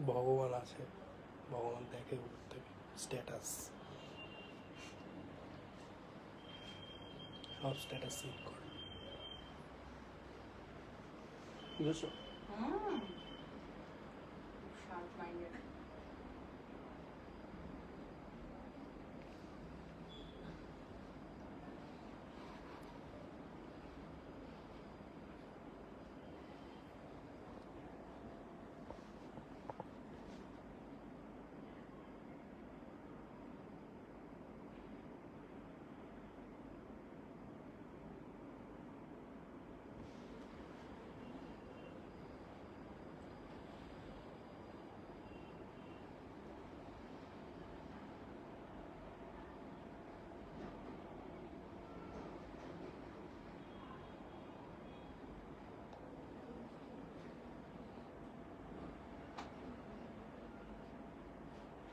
ভগবান আছে, ভগবান দেখে উপর থেকে স্ট্যাটাস, সব স্ট্যাটাস সিন করে, বুঝছো? Sharp minded.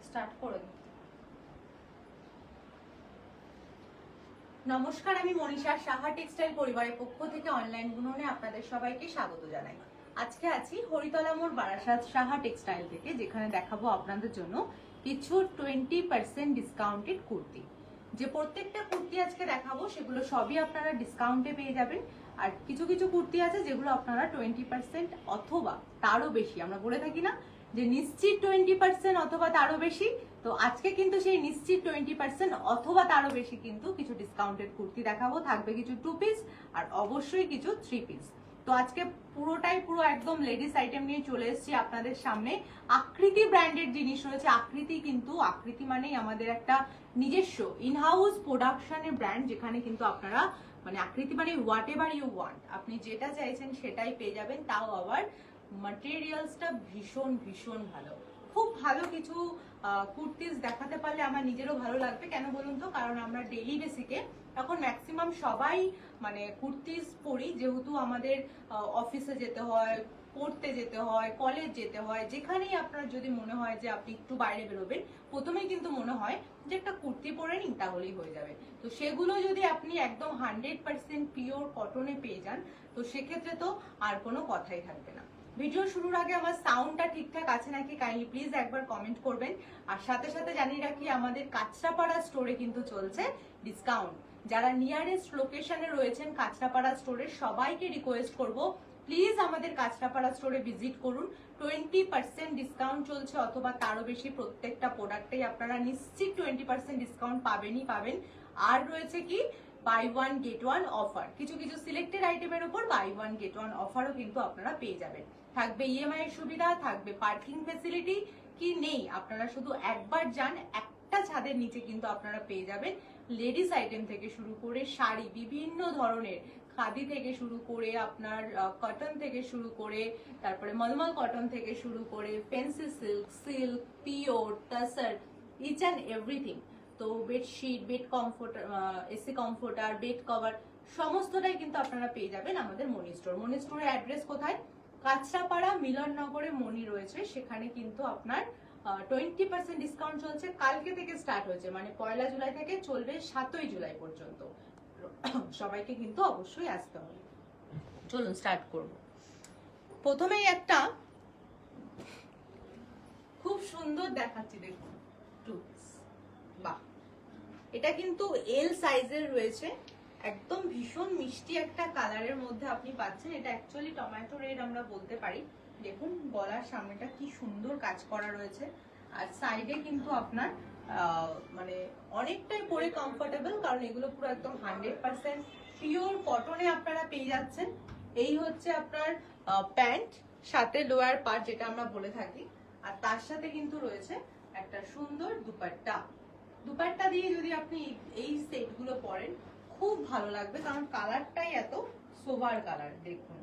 স্টার্ট করে দিই। নমস্কার, আমি মনীষা, সাহা টেক্সটাইল পরিবারের পক্ষ থেকে অনলাইন বুননে আপনাদের সবাইকে স্বাগত জানাই। আজকে আছি হরিতলা মোড়, বারাসাত, সাহা টেক্সটাইল থেকে, যেখানে দেখাবো আপনাদের জন্য কিছু 20% ডিসকাউন্টেড কুর্তি। যে প্রত্যেকটা কুর্তি আজকে দেখাবো সেগুলো সবই আপনারা ডিসকাউন্টে পেয়ে যাবেন। আর কিছু কিছু কুর্তি আছে যেগুলো আপনারা 20% অথবা তারও বেশি, আমরা বলে থাকি না যে নিশ্চিত 20% অথবা তারও বেশি, তো আজকে কিন্তু সেই নিশ্চিত 20% অথবা তারও বেশি কিন্তু কিছু ডিসকাউন্টেড কুর্তি দেখাবো। থাকবে কিছু 2 পিস আর অবশ্যই কিছু 3 পিস। তো আজকে পুরো একদম লেডিস আইটেম নিয়ে চলে এসেছি আপনাদের সামনে। আকৃতি ব্র্যান্ডের জিনিস রয়েছে। আকৃতি মানেই আমাদের একটা নিজস্ব ইনহাউস প্রোডাকশনের ব্র্যান্ড, যেখানে কিন্তু আপনারা মানে আকৃতি মানে হোয়াট এভার ইউ ওয়ান্ট, আপনি যেটা চাইছেন সেটাই পেয়ে যাবেন। তাও আবার ম্যাটেরিয়ালসটা ভীষণ ভীষণ ভালো। খুব ভালো কিছু কুর্তিজ দেখাতে পারলে আমার নিজেরও ভালো লাগবে। কেন বলুন তো, কারণ আমরা ডেইলি বেসিকে এখন ম্যাক্সিমাম সবাই মানে কুর্তিজ পরি, যেহেতু আমাদের অফিসে যেতে হয়, পড়তে যেতে হয়, কলেজ যেতে হয়, যেখানেই আপনার যদি মনে হয় যে আপনি একটু বাইরে বেরোবেন, প্রথমেই কিন্তু মনে হয় যে একটা কুর্তি পরে নিন তাহলেই হয়ে যাবে। তো সেগুলো যদি আপনি একদম 100% পিওর কটনে পেয়ে যান, তো সেক্ষেত্রে তো আর কোনো কথাই থাকবে না। ভিডিও শুরুর আগে আমার সাউন্ডটা ঠিকঠাক আছে নাকি কাইন্ডলি প্লিজ একবার কমেন্ট করবেন। আর সাথে সাথে জানিয়ে রাখি, আমাদের কাঁচরাপাড়া স্টোরে কিন্তু চলছে ডিসকাউন্ট। যারা নিয়ারেস্ট লোকেশনে রয়েছেন কাঁচরাপাড়া স্টোরে, সবাইকে রিকোয়েস্ট করব প্লিজ আমাদের কাঁচরাপাড়া স্টোরে ভিজিট করুন। 20% ডিসকাউন্ট চলছে অথবা তারও বেশি, প্রত্যেকটা প্রোডাক্টেই আপনারা নিশ্চিত 20% ডিসকাউন্ট পাবেনই পাবেন। আর রয়েছে কি buy one get one offer, কিছু কিছু সিলেক্টেড আইটেমের উপর বাই ওয়ান গেট ওয়ান অফারও কিন্তু আপনারা পেয়ে যাবেন। থাকবে ইএমআই এর সুবিধা, থাকবে পার্কিং ফেসিলিটি। কি নেই, আপনারা শুধু একবার যান, একটা ছাদের নিচে কিন্তু আপনারা পেয়ে যাবেন লেডিস আইটেম থেকে শুরু করে শাড়ি, বিভিন্ন ধরনের খাদি থেকে শুরু করে আপনার কটন থেকে শুরু করে, তারপরে মলমল কটন থেকে শুরু করে fancy silk, pure, tussar, each and everything. তো bedsheet, bed comforter, AC comforter, bed cover সমস্তটাই কিন্তু আপনারা পেয়ে যাবেন আমাদের মনি স্টোর। মনি স্টোরের অ্যাড্রেস কোথায়? কাঁচরাপাড়া মিলননগরে মনি রয়েছে, সেখানে কিন্তু আপনার 20% ডিসকাউন্ট চলছে। কালকে থেকে স্টার্ট হয়েছে, মানে 1 জুলাই থেকে চলবে 7 জুলাই পর্যন্ত। সবাইকে কিন্তু অবশ্যই আসতে হবে। চলুন স্টার্ট করব। প্রথমেই একটা খুব সুন্দর দেখাচ্ছি, দেখুন, বাহ, এটা কিন্তু এল সাইজের রয়েছে, একদম ভীষণ মিষ্টি একটা কালারের মধ্যে আপনি পাচ্ছেন। এটা অ্যাকচুয়ালি টমেটো রেড আমরা বলতে পারি। দেখুন গলার সামনেটা কি সুন্দর কাজ করা রয়েছে, আর সাইডে কিন্তু আপনার মানে অনেকটাই পরে কমফোর্টেবল, কারণ এগুলো পুরো একদম 100% পিওর কটনে আপনারা পেয়ে যাচ্ছেন। এই হচ্ছে আপনার প্যান্ট, সাথে লোয়ার পার্ট যেটা আমরা বলে থাকি, আর তার সাথে কিন্তু রয়েছে একটা সুন্দর দুপাট্টা। দুপাট্টা দিয়ে যদি আপনি এই সেটগুলো পরেন খুব ভালো লাগবে, কারণ কালারটাই এত সোবার কালার। দেখুন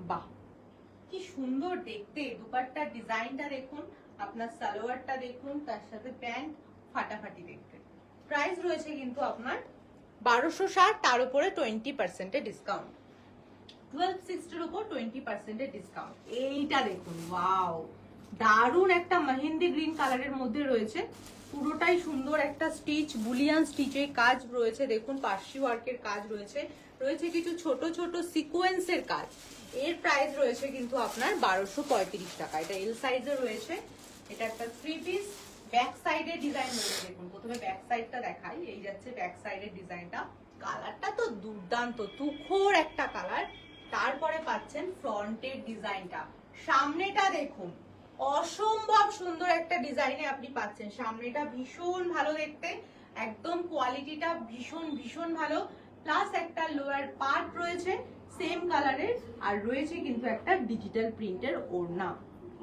বাহ, কি সুন্দর দেখতে। দুপাট্টার ডিজাইনটা দেখুন, আপনার সালোয়ারটা দেখুন, তার সাথে প্যান্ট ফাটাফাটি দেখতে। প্রাইস রয়েছে কিন্তু আপনার 1260, তার উপরে 20% ডিসকাউন্ট। 1260 এর উপর 20% ডিসকাউন্ট। এইটা দেখুন, ওয়াও, দারুণ একটা মেহেন্দি গ্রিন কালারের মধ্যে রয়েছে। পুরোটাই সুন্দর একটা স্টিচ, বুলিয়ান স্টিচের কাজ রয়েছে। দেখুন পার্সি ওয়ার্কের কাজ রয়েছে, রয়েছে কিছু ছোট ছোট সিকোয়েন্সের কাজ। এর প্রাইস রয়েছে কিন্তু আপনার 1235 টাকা। এটা এল সাইজে রয়েছে। এটা একটা 3 পিস। ব্যাক সাইডের ডিজাইন রয়েছে, দেখুন প্রথমে ব্যাক সাইডটা দেখাই। এই যাচ্ছে ব্যাক সাইডের ডিজাইনটা। কালারটা তো দুর্দান্ত, তুখোর একটা কালার। তারপরে পাচ্ছেন ফ্রন্টের ডিজাইনটা। সামনেটা দেখুন, অসম্ভব সুন্দর একটা ডিজাইনে আপনি পাচ্ছেন। সামনেটা ভীষণ ভালো দেখতে, একদম কোয়ালিটিটা ভীষণ ভীষণ ভালো। প্লাস একটা লোয়ার পার্ট রয়েছে সেম কালারের, আর রয়েছে কিন্তু একটা ডিজিটাল প্রিন্টের ওড়না।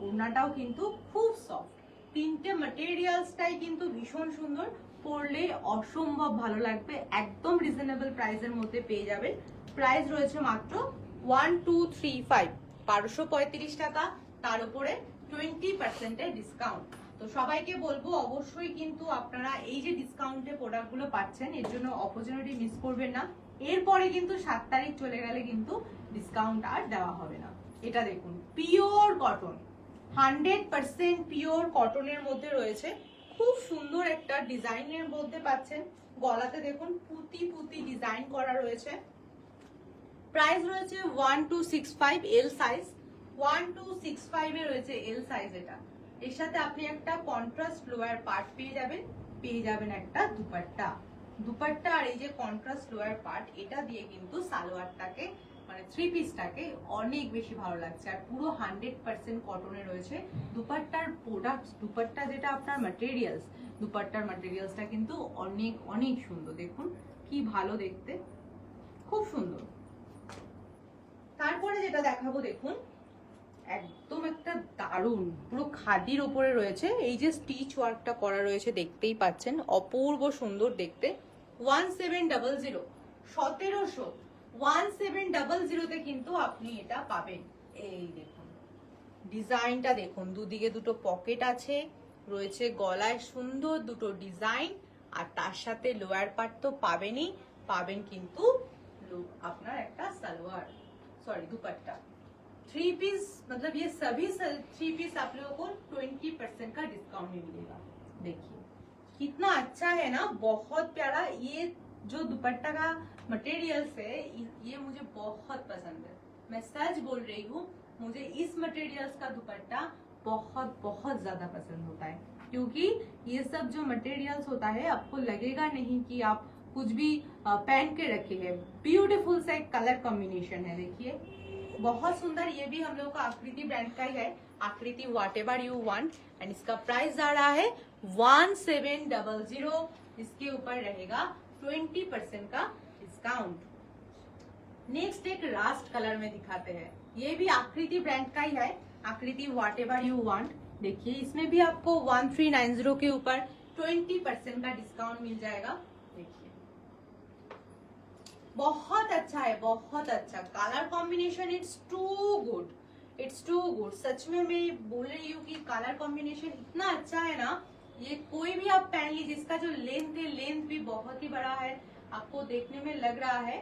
ওড়নাটাও কিন্তু খুব সফট। তিনটে ম্যাটেরিয়ালসটাই কিন্তু ভীষণ সুন্দর, পরলে অসম্ভব ভালো লাগবে। একদম রিজনেবল প্রাইসের মধ্যে পেয়ে যাবেন। প্রাইস রয়েছে মাত্র 1235, 1235 টাকা। তার উপরে 20% ডিসকাউন্ট। তো সবাইকে বলবো অবশ্যই কিন্তু আপনারা এই যে ডিসকাউন্টে প্রোডাক্টগুলো পাচ্ছেন, এর জন্য অপরচুনিটি মিস করবেন না। এরপরে কিন্তু 7 তারিখ চলে গেলে কিন্তু ডিসকাউন্ট আর দেওয়া হবে না। এটা দেখুন, পিওর কটন, 100% পিওর কটনের মধ্যে রয়েছে। খুব সুন্দর একটা ডিজাইনের মধ্যে পাচ্ছেন। গলাতে দেখুন পুঁতি পুঁতি ডিজাইন করা রয়েছে। প্রাইস রয়েছে 1265 এল সাইজ। 1265 এ রয়েছে এল সাইজ। এটা এর সাথে আপনি একটা কন্ট্রাস্ট লোয়ার পার্ট পেয়ে যাবেন একটা দুপাট্টা। দুপাট্টা আর এই যে কন্ট্রাস্ট লোয়ার পার্ট, এটা দিয়ে কিন্তু সালোয়ারটাকে মানে 3 পিসটাকে অনেক বেশি ভালো লাগছে। আর পুরো 100% কটনে রয়েছে। দুপাট্টার প্রোডাক্ট, দুপাট্টা যেটা আপনার ম্যাটেরিয়ালস, দুপাট্টার ম্যাটেরিয়ালসটা কিন্তু অনেক অনেক সুন্দর। দেখুন কি ভালো দেখতে, খুব সুন্দর। তারপরে যেটা দেখাবো দেখুন, একদম একটা দারুণ পুরো খাদির উপরে রয়েছে। এই যে স্টিচ ওয়ার্কটা করা রয়েছে দেখতেই পাচ্ছেন, অপূর্ব সুন্দর দেখতে। 1700, 1700, 1700 তে কিন্তু আপনি এটা পাবেন। এই দেখুন ডিজাইনটা দেখুন, দুদিকে দুটো পকেট আছে, রয়েছে গলায় সুন্দর দুটো ডিজাইন, আর তার সাথে লোয়ার পার্ট তো পাবেনই, পাবেন কিন্তু আপনার একটা সালোয়ার, सॉरी दुपट्टा। 3 पीस मतलब ये सभी 3 पीस आप लोगों को 20% का डिस्काउंट में मिलेगा। देखिए कितना अच्छा है ना, बहुत प्यारा। ये जो दुपट्टा का मटेरियल्स है ये मुझे बहुत पसंद है। मैं सच बोल रही हूँ, मुझे इस मटेरियल्स का दुपट्टा बहुत बहुत ज्यादा पसंद होता है। क्योंकि ये सब जो मटेरियल्स होता है आपको लगेगा नहीं कि आप कुछ भी पहन के रखे हैं। ब्यूटीफुल सा एक कलर कॉम्बिनेशन है, देखिए बहुत सुंदर। ये भी हम लोग का आकृति ब्रांड का ही है, आकृति व्हाटएवर यू वांट। एंड इसका प्राइस आ रहा है 1700। इसके ऊपर रहेगा 20% का डिस्काउंट। नेक्स्ट एक रास्ट कलर में दिखाते हैं। ये भी आकृति ब्रांड का ही है, आकृति व्हाटएवर यू वांट। देखिए इसमें भी आपको 1390 के ऊपर 20% का डिस्काउंट मिल जाएगा। देखिए बहुत अच्छा है, बहुत अच्छा colour combination. It's too good, it's too good. सच में मैं बोल रही हूँ कि कलर कॉम्बिनेशन इतना अच्छा है ना, ये कोई भी आप पहन लीजिए। इसका जो लेंथ है, लेंथ भी बहुत ही बड़ा है। आपको देखने में लग रहा है,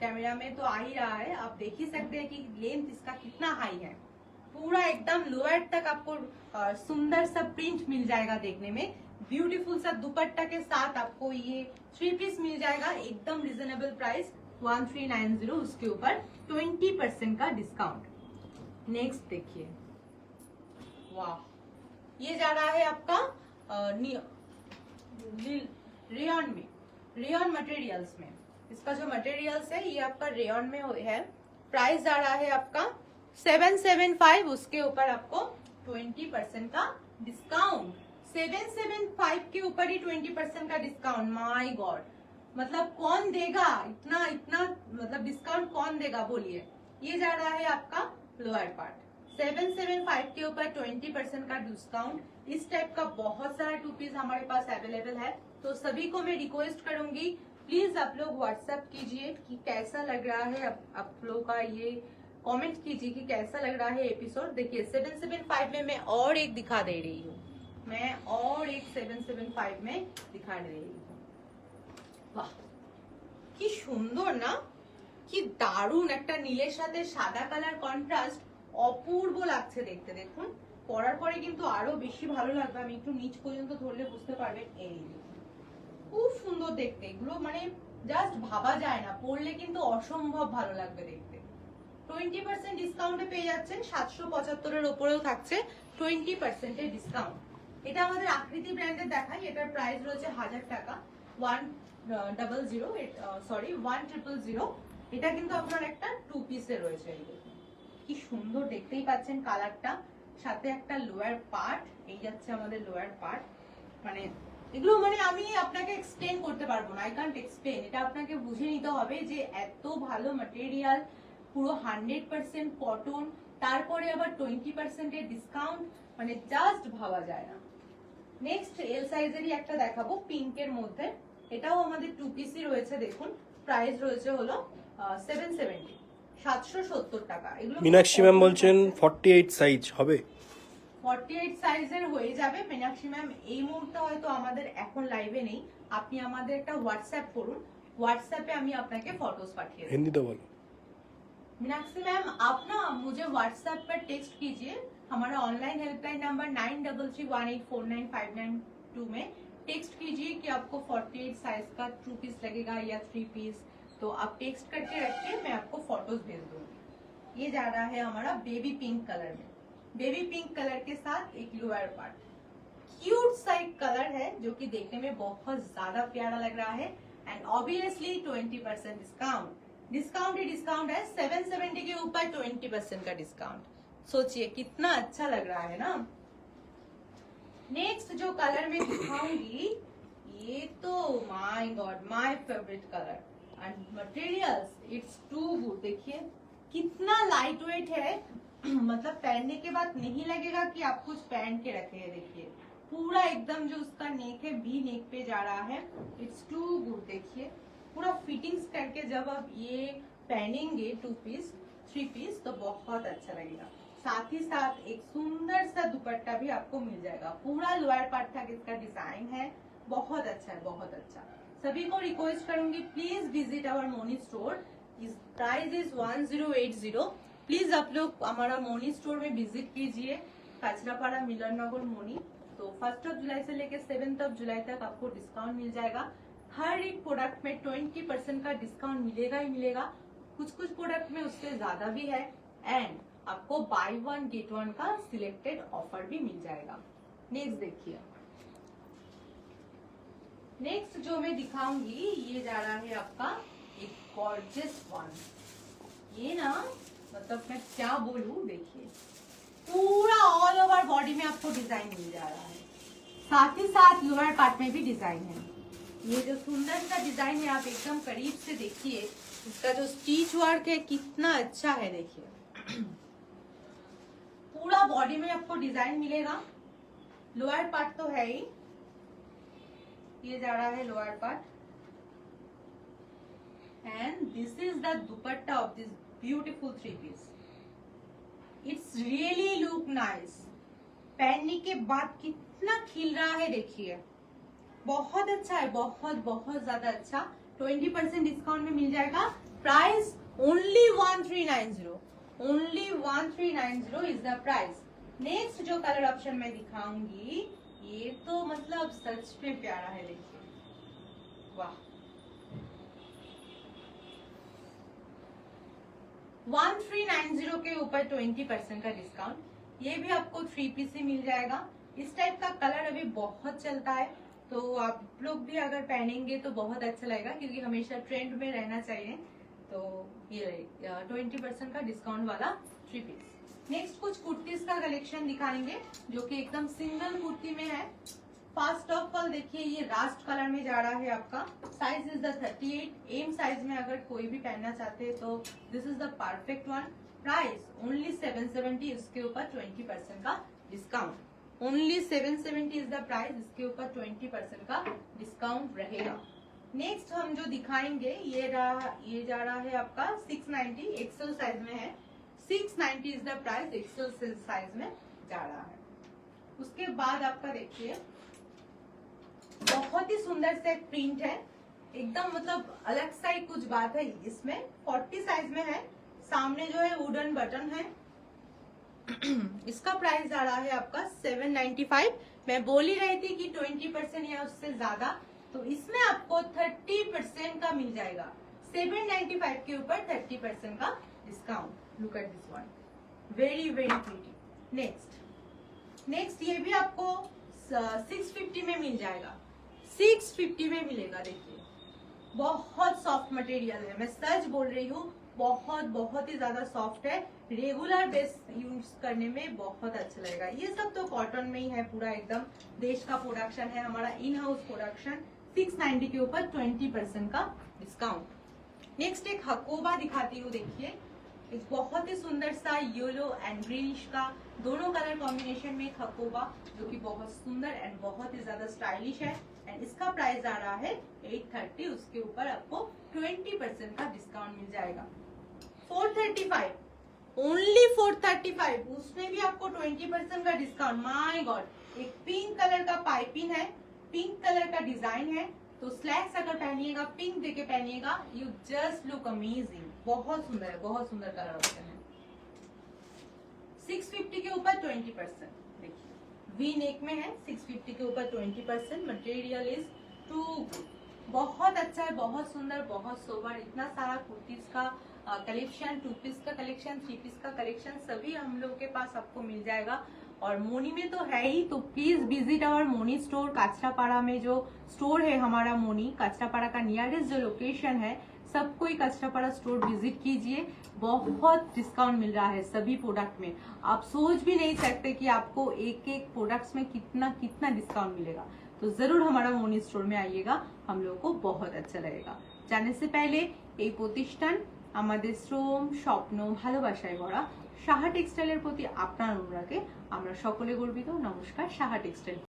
कैमरा में तो आ ही रहा है, आप देख ही सकते हैं कि लेंथ इसका कितना हाई है। पूरा एकदम लोअर तक आपको सुंदर सा प्रिंट मिल जाएगा देखने में। ब्यूटीफुल सा दुपट्टा के साथ आपको ये 3 पीस मिल जाएगा, एकदम रिजनेबल प्राइस 1390। उसके ऊपर 20% का डिस्काउंट। नेक्स्ट देखिए, वाह, ये जा रहा है आपका रेयन में, रेयन मटेरियल्स में। इसका जो मटेरियल्स है ये आपका रेयन में है। प्राइस जा रहा है आपका 775। उसके ऊपर आपको 20% का डिस्काउंट। 775 के ऊपर ही 20% का डिस्काउंट। माय गॉड, मतलब कौन देगा इतना इतना, मतलब डिस्काउंट कौन देगा बोलिए। ये जा रहा है आपका लोअर पार्ट। 775 के ऊपर 20% का डिस्काउंट। इस टाइप का बहुत सारा 2 पीस हमारे पास अवेलेबल है। तो सभी को मैं रिक्वेस्ट करूंगी, प्लीज आप लोग व्हाट्सएप कीजिए कि कैसा लग रहा है। आप लोग का ये कमेंट कीजिए कि कैसा लग रहा है एपिसोड। देखिए 775 में मैं और एक दिखा दे रही हूँ, मैं और एक 775 में दिखा रही हूँ। वाह কি সুন্দর না, কি দারুণ একটা নীলের সাথে সাদা কালার কন্ট্রাস্ট, অপূর্ব লাগছে দেখতে। দেখুন পরার পরে কিন্তু আরো বেশি ভালো লাগবে। আমি একটু নিচ পর্যন্ত ধরলে বুঝতে পারবেন। এই খুব সুন্দর দেখতে, এগুলো মানে জাস্ট ভাবা যায় না, পরলে কিন্তু অসম্ভব ভালো লাগবে দেখতে। 20% ডিসকাউন্টে পেয়ে যাচ্ছেন। 775 এর উপরেও থাকছে 20% এর ডিসকাউন্ট। এটা আমাদের আকৃতি ব্র্যান্ডের দেখাই, এটার প্রাইস রয়েছে 1000 টাকা, 100, এটা কিন্তু আপনার একটা 2 পিসে রয়েছে। এই দেখুন কি সুন্দর, দেখতেই পাচ্ছেন কালারটা, সাথে একটা লোয়ার পার্ট, এই যাচ্ছে আমাদের লোয়ার পার্ট। মানে এগুলো মানে আমি আপনাকে এক্সপ্লেন করতে পারবো না, আই কান্ট এক্সপ্লেন। এটা আপনাকে বুঝে নিতে হবে যে এত ভালো ম্যাটেরিয়াল, পুরো 100% কটন, তারপরে আবার 20% এর ডিসকাউন্ট, মানে জাস্ট ভাবা যায় না। নেক্সট এল সাইজেরই একটা দেখাবো পিঙ্কের মধ্যে, এটাও আমাদের 2 পিসই রয়েছে। দেখুন প্রাইস রয়েছে হলো 770, 770 টাকা। এগুলো মীনাক্ষী ম্যাম বলছেন 48 সাইজ হবে। 48 সাইজের হয়ে যাবে। মীনাক্ষী ম্যাম এই মুহূর্তে হয়তো আমাদের এখন লাইভে নেই, আপনি আমাদের একটা হোয়াটসঅ্যাপ করুন, হোয়াটসঅ্যাপে আমি আপনাকে ফটোজ পাঠিয়ে দেব। हिंदी तो बोलो। मीनाक्षी मैम आप ना मुझे व्हाट्सएप पर टेक्स्ट कीजिए, हमारा ऑनलाइन हेल्पलाइन नंबर 9331849592 में टेक्स्ट कीजिए कि आपको 48 साइज का 2 पीस लगेगा या 3 पीस, तो आप टेक्स्ट करके रखिए, मैं आपको फोटोज भेज दूंगी। ये जा रहा है हमारा बेबी पिंक कलर में, बेबी पिंक कलर के साथ एक लोअर पार्ट, क्यूट सा एक कलर है जो कि देखने में बहुत ज्यादा प्यारा लग रहा है। And obviously 20% discount, discount he discount है। 770 के ऊपर 20% का डिस्काउंट, सोचिए कितना अच्छा लग रहा है ना। नेक्स्ट जो कलर में दिखाऊंगी, ये तो my god my favourite colour and materials, it's too good. देखिए कितना लाइट वेट है, मतलब पहनने के बाद नहीं लगेगा कि आप कुछ पहन के रखे हैं। देखिए पूरा एकदम जो उसका नेक है वी नेक पे जा रहा है, इट्स टू गुड। देखिए पूरा फिटिंग्स करके जब आप ये पहनेंगे 2 पीस 3 पीस तो बहुत अच्छा लगेगा। साथ ही साथ एक सुंदर सा दुपट्टा भी आपको मिल जाएगा। पूरा लोअर पार्ट तक इसका डिजाइन है, बहुत अच्छा है, बहुत अच्छा। सभी को रिक्वेस्ट करूंगी please visit our Moni store, इस प्राइस इज 1080। प्लीज आप लोग हमारा मोनी स्टोर में विजिट कीजिए, कचरापाड़ा मिलन नगर मोनी। तो 1 जुलाई से लेकर 7 जुलाई तक आपको डिस्काउंट मिल जाएगा। हर एक प्रोडक्ट में 20% का डिस्काउंट मिलेगा ही मिलेगा, कुछ कुछ प्रोडक्ट में उससे ज्यादा भी है। एंड आपको बाय 1 गेट 1 का सिलेक्टेड ऑफर भी मिल जाएगा। नेक्स्ट देखिए, नेक्स्ट जो मैं दिखाऊंगी ये जा रहा है आपका एक गॉर्जियस वन। ये ना मतलब मैं क्या बोलूं, देखिए पूरा ऑल ओवर बॉडी में आपको डिजाइन मिल जा रहा है, साथ ही साथ लोअर पार्ट में भी डिजाइन है। ये जो सुंदर सा डिजाइन है आप एकदम करीब से देखिए, इसका जो स्टिच वर्क है कितना अच्छा है। देखिए पूरा बॉडी में आपको डिजाइन मिलेगा, लोअर पार्ट तो है ही, ये जा रहा है lower part. And this is the dupatta of this beautiful 3 पीस, इट्स रियली लुक नाइस। पहनने के बाद कितना खिल रहा है, देखिए बहुत अच्छा है, बहुत बहुत ज्यादा अच्छा। 20% डिस्काउंट में मिल जाएगा। Price only 1390, only 1390 is the price. Next जो कलर ऑप्शन में दिखाऊंगी, ये तो मतलब सच में प्यारा है। देखिए वाह, 1390 के ऊपर 20% का डिस्काउंट। ये भी आपको 3 पीस ही मिल जाएगा। इस टाइप का कलर अभी बहुत चलता है, तो आप लोग भी अगर पहनेंगे तो बहुत अच्छा लगेगा, क्योंकि हमेशा ट्रेंड में रहना चाहिए। तो ये 20% का डिस्काउंट वाला 3 पीस। नेक्स्ट कुछ कुर्तीज का कलेक्शन दिखाएंगे जो कि एकदम सिंगल कुर्ती में है। फर्स्ट ऑफ ऑल देखिए ये रास्ट कलर में जा रहा है आपका, size is the 38। M size में अगर कोई भी पहनना चाहते हैं तो this is the perfect one. Price only 770, इसके ऊपर 20% का discount. Only 770 is the price, इसके ऊपर 20% का डिस्काउंट रहेगा। नेक्स्ट हम जो दिखाएंगे ये जा रहा है आपका 690, एक्सेल साइज में है। 690 is the price, XL size में जा रहा है। उसके बाद आपका देखिए बहुत ही सुंदर से प्रिंट है, एकदम मतलब अलग सा ही कुछ बात है इसमें। 40 साइज में है, सामने जो है वुडन बटन है। इसका प्राइस आ रहा है आपका 795। मैं बोल ही रही थी कि 20% या उससे ज्यादा, तो इसमें आपको 30% का मिल जाएगा। 795 के ऊपर 30% का discount. Look at this one, very very pretty. Next ये भी आपको 650 में मिल जाएगा, 650 में मिलेगा। देखिए बहुत सॉफ्ट मटेरियल है, मैं सच बोल रही हूँ, बहुत ही ज्यादा सॉफ्ट है। रेगुलर बेस यूज करने में बहुत अच्छा लगेगा। ये सब तो कॉटन में ही है, पूरा एकदम देश का प्रोडक्शन है, हमारा इन हाउस प्रोडक्शन। 690 के ऊपर 20% का डिस्काउंट। नेक्स्ट एक हकोबा दिखाती हूँ। देखिए एक बहुत ही सुंदर सा येलो एंड ग्रीनिश का दोनों कलर कॉम्बिनेशन में एक हकोबा, जो कि बहुत सुंदर एंड बहुत ही ज्यादा स्टाइलिश है। एंड इसका प्राइस आ रहा है 830, उसके ऊपर आपको 20% का डिस्काउंट मिल जाएगा। 435, ओनली 435, उसमें भी आपको 20% का डिस्काउंट। माय गॉड, एक पिंक कलर का पाइपिंग है, पिंक कलर का डिजाइन है, तो स्लैक्स अगर पहनिएगा, पिंक देके पहनिएगा, यू जस्ट लुक अमेजिंग। बहुत सुंदर है, बहुत सुंदर कलर ऑप्शन है। 650 के ऊपर 20%। देखिए वी नेक में है, 650 के ऊपर 20%। मटेरियल इज टू गुड, बहुत अच्छा है, बहुत सुंदर, बहुत सोबर। इतना सारा कुर्तीज का कलेक्शन, 2 पीस का कलेक्शन, 3 पीस का कलेक्शन, सभी हम लोग के पास आपको मिल जाएगा। और मोनी में तो है ही, तो please visit our Moni store. Kanchrapara में जो स्टोर है हमारा मोनी, काचरापाड़ा का नियरेस्ट जो लोकेशन है, सबको ही काचरापाड़ा स्टोर विजिट कीजिए। बहुत डिस्काउंट मिल रहा है सभी प्रोडक्ट में, आप सोच भी नहीं सकते कि आपको एक एक प्रोडक्ट्स में कितना कितना डिस्काउंट मिलेगा। तो जरूर हमारा मोनी स्टोर में आइएगा, हम लोग को बहुत अच्छा लगेगा। जाने से पहले এই প্রতিষ্ঠান আমাদের শ্রম, স্বপ্ন, ভালোবাসায় ভরা সাহা টেক্সটাইলের প্রতি আপনার অনুরাগে আমরা সকলে গর্বিত। নমস্কার, সাহা টেক্সটাইল।